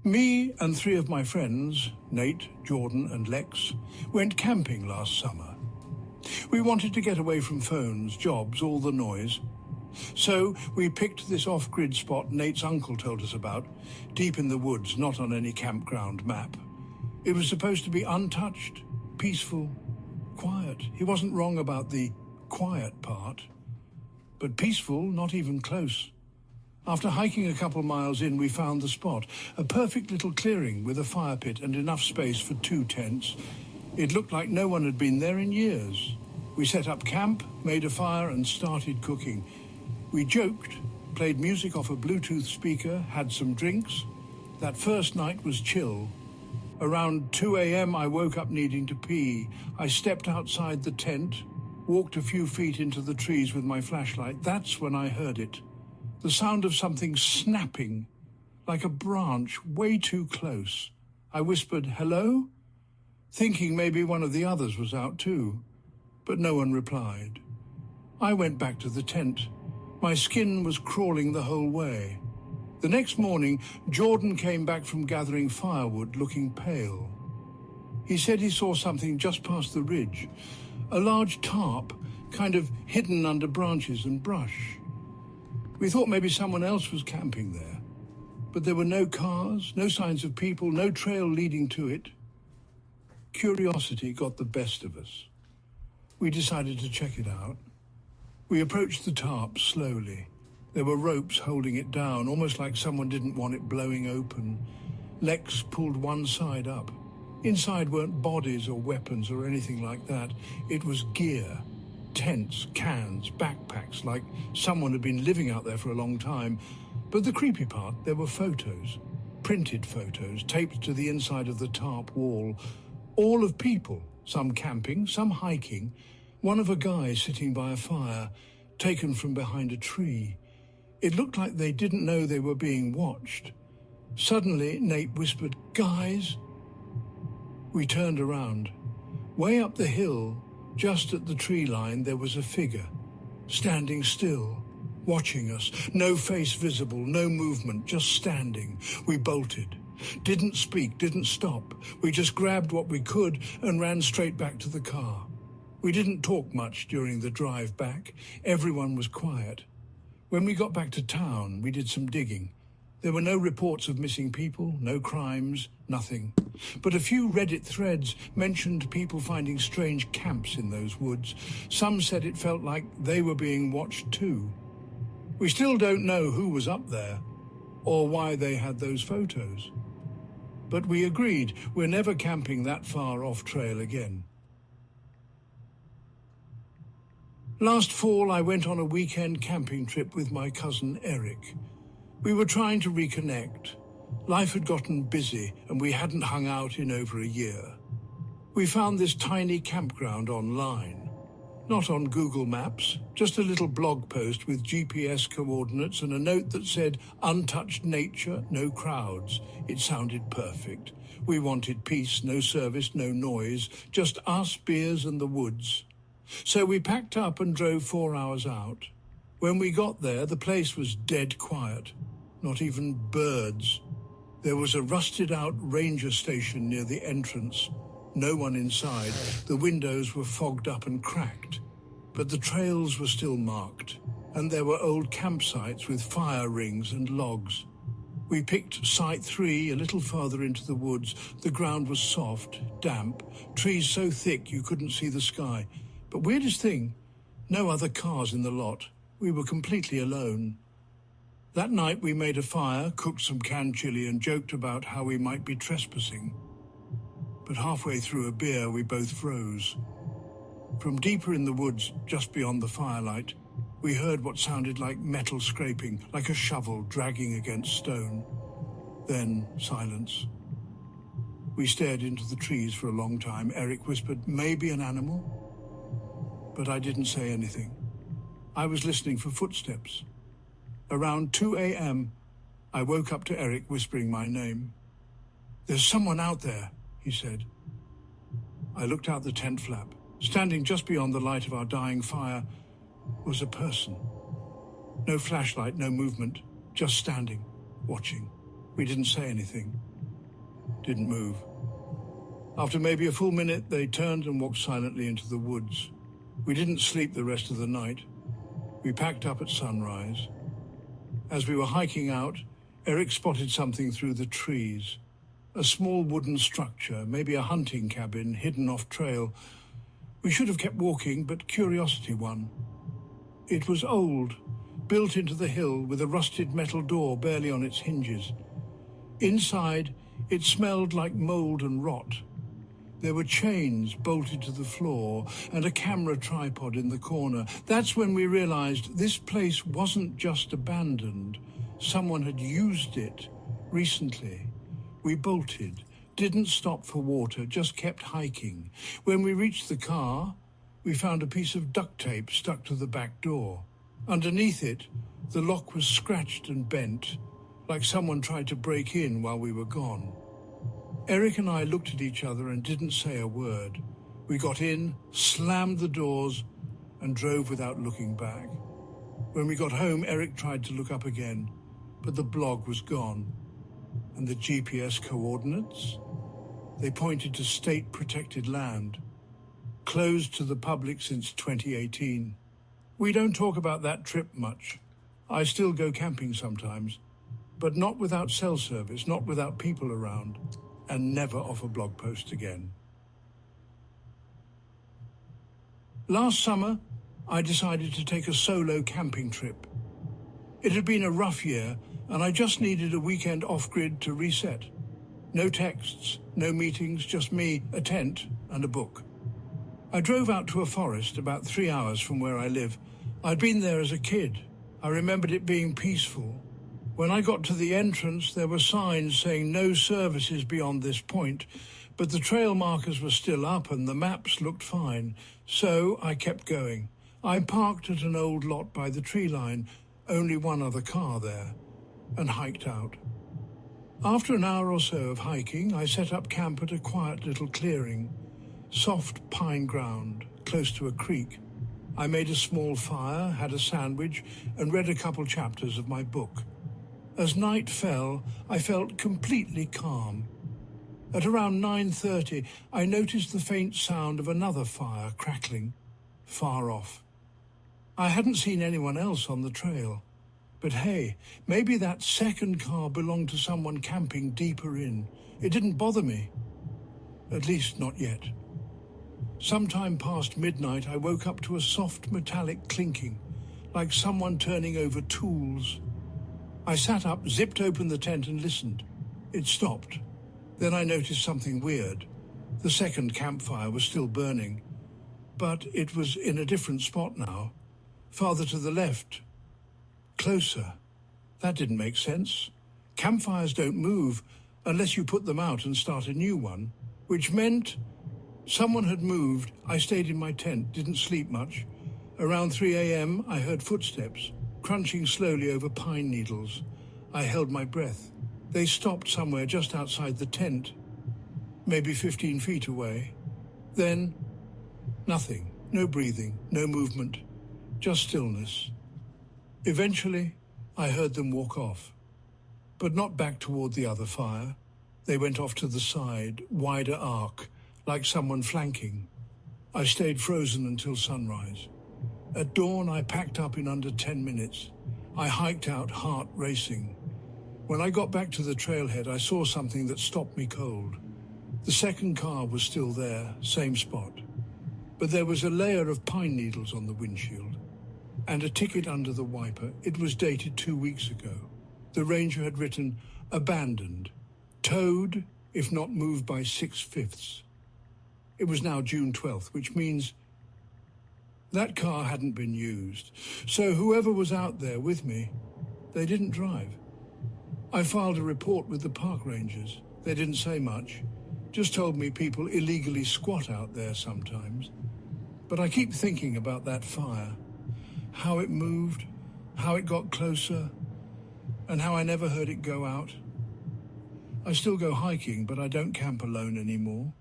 Me and three of my friends, Nate, Jordan and Lex, went camping last summer. We wanted to get away from phones, jobs, all the noise. So we picked this off-grid spot Nate's uncle told us about, deep in the woods, not on any campground map. It was supposed to be untouched, peaceful, quiet. He wasn't wrong about the quiet part, but peaceful, not even close. After hiking a couple miles in, we found the spot, a perfect little clearing with a fire pit and enough space for 2 tents. It looked like no one had been there in years. We set up camp, made a fire and started cooking. We joked, played music off a Bluetooth speaker, had some drinks. That first night was chill. Around 2 a.m. I woke up needing to pee. I stepped outside the tent, walked a few feet into the trees with my flashlight. That's when I heard it. The sound of something snapping, like a branch way too close. I whispered, "Hello?" thinking maybe one of the others was out too, but no one replied. I went back to the tent. My skin was crawling the whole way. The next morning, Jordan came back from gathering firewood looking pale. He said he saw something just past the ridge, a large tarp, kind of hidden under branches and brush. We thought maybe someone else was camping there, but there were no cars, no signs of people, no trail leading to it. Curiosity got the best of us. We decided to check it out. We approached the tarp slowly. There were ropes holding it down, almost like someone didn't want it blowing open. Lex pulled one side up. Inside weren't bodies or weapons or anything like that. It was gear. Tents, cans, backpacks, like someone had been living out there for a long time. But the creepy part, there were photos, printed photos, taped to the inside of the tarp wall, all of people, some camping, some hiking, one of a guy sitting by a fire, taken from behind a tree. It looked like they didn't know they were being watched. Suddenly, Nate whispered, "Guys." We turned around. Way up the hill, just at the tree line, there was a figure, standing still, watching us. No face visible, no movement, just standing. We bolted. Didn't speak, didn't stop. We just grabbed what we could and ran straight back to the car. We didn't talk much during the drive back. Everyone was quiet. When we got back to town, we did some digging. There were no reports of missing people, no crimes, nothing. But a few Reddit threads mentioned people finding strange camps in those woods. Some said it felt like they were being watched too. We still don't know who was up there or why they had those photos. But we agreed we're never camping that far off trail again. Last fall, I went on a weekend camping trip with my cousin Eric. We were trying to reconnect. Life had gotten busy and we hadn't hung out in over a year. We found this tiny campground online. Not on Google Maps, just a little blog post with GPS coordinates and a note that said, "Untouched nature, no crowds." It sounded perfect. We wanted peace, no service, no noise, just us, beers and the woods. So we packed up and drove 4 hours out. When we got there, the place was dead quiet. Not even birds. There was a rusted-out ranger station near the entrance. No one inside. The windows were fogged up and cracked. But the trails were still marked, and there were old campsites with fire rings and logs. We picked Site 3 a little farther into the woods. The ground was soft, damp, trees so thick you couldn't see the sky. But weirdest thing, no other cars in the lot. We were completely alone. That night we made a fire, cooked some canned chili and joked about how we might be trespassing. But halfway through a beer, we both froze. From deeper in the woods, just beyond the firelight, we heard what sounded like metal scraping, like a shovel dragging against stone. Then silence. We stared into the trees for a long time. Eric whispered, "Maybe an animal?" But I didn't say anything. I was listening for footsteps. Around 2 a.m., I woke up to Eric whispering my name. "There's someone out there," he said. I looked out the tent flap. Standing just beyond the light of our dying fire was a person. No flashlight, no movement, just standing, watching. We didn't say anything. didn't move. After maybe a full minute, they turned and walked silently into the woods. We didn't sleep the rest of the night. We packed up at sunrise. As we were hiking out, Eric spotted something through the trees. A small wooden structure, maybe a hunting cabin, hidden off trail. We should have kept walking, but curiosity won. It was old, built into the hill with a rusted metal door barely on its hinges. Inside, it smelled like mold and rot. There were chains bolted to the floor and a camera tripod in the corner. That's when we realized this place wasn't just abandoned. Someone had used it recently. We bolted, didn't stop for water, just kept hiking. When we reached the car, we found a piece of duct tape stuck to the back door. Underneath it, the lock was scratched and bent, like someone tried to break in while we were gone. Eric and I looked at each other and didn't say a word. We got in, slammed the doors, and drove without looking back. When we got home, Eric tried to look up again, but the blog was gone. And the GPS coordinates? They pointed to state-protected land, closed to the public since 2018. We don't talk about that trip much. I still go camping sometimes, but not without cell service, not without people around, and never off a blog post again. Last summer, I decided to take a solo camping trip. It had been a rough year, and I just needed a weekend off-grid to reset. No texts, no meetings, just me, a tent, and a book. I drove out to a forest about 3 hours from where I live. I'd been there as a kid. I remembered it being peaceful. When I got to the entrance, there were signs saying no services beyond this point, but the trail markers were still up and the maps looked fine, so I kept going. I parked at an old lot by the tree line, only one other car there, and hiked out. After an hour or so of hiking, I set up camp at a quiet little clearing, soft pine ground, close to a creek. I made a small fire, had a sandwich, and read a couple chapters of my book. As night fell, I felt completely calm. At around 9:30, I noticed the faint sound of another fire crackling, far off. I hadn't seen anyone else on the trail. But hey, maybe that second car belonged to someone camping deeper in. It didn't bother me. At least not yet. Sometime past midnight, I woke up to a soft metallic clinking, like someone turning over tools. I sat up, zipped open the tent and listened. It stopped. Then I noticed something weird. The second campfire was still burning, but it was in a different spot now, farther to the left, closer. That didn't make sense. Campfires don't move unless you put them out and start a new one, which meant someone had moved. I stayed in my tent, didn't sleep much. Around 3 a.m., I heard footsteps, crunching slowly over pine needles. I held my breath. They stopped somewhere just outside the tent, maybe 15 feet away. Then, nothing. No breathing, no movement, just stillness. Eventually, I heard them walk off, but not back toward the other fire. They went off to the side, wider arc, like someone flanking. I stayed frozen until sunrise. At dawn, I packed up in under 10 minutes. I hiked out, heart racing. When I got back to the trailhead, I saw something that stopped me cold. The second car was still there, same spot. But there was a layer of pine needles on the windshield, and a ticket under the wiper. It was dated 2 weeks ago. The ranger had written, abandoned, towed, if not moved by 6/5. It was now June 12th, which means that car hadn't been used. So whoever was out there with me, they didn't drive. I filed a report with the park rangers. They didn't say much, just told me people illegally squat out there sometimes. But I keep thinking about that fire, how it moved, how it got closer, and how I never heard it go out. I still go hiking, but I don't camp alone anymore.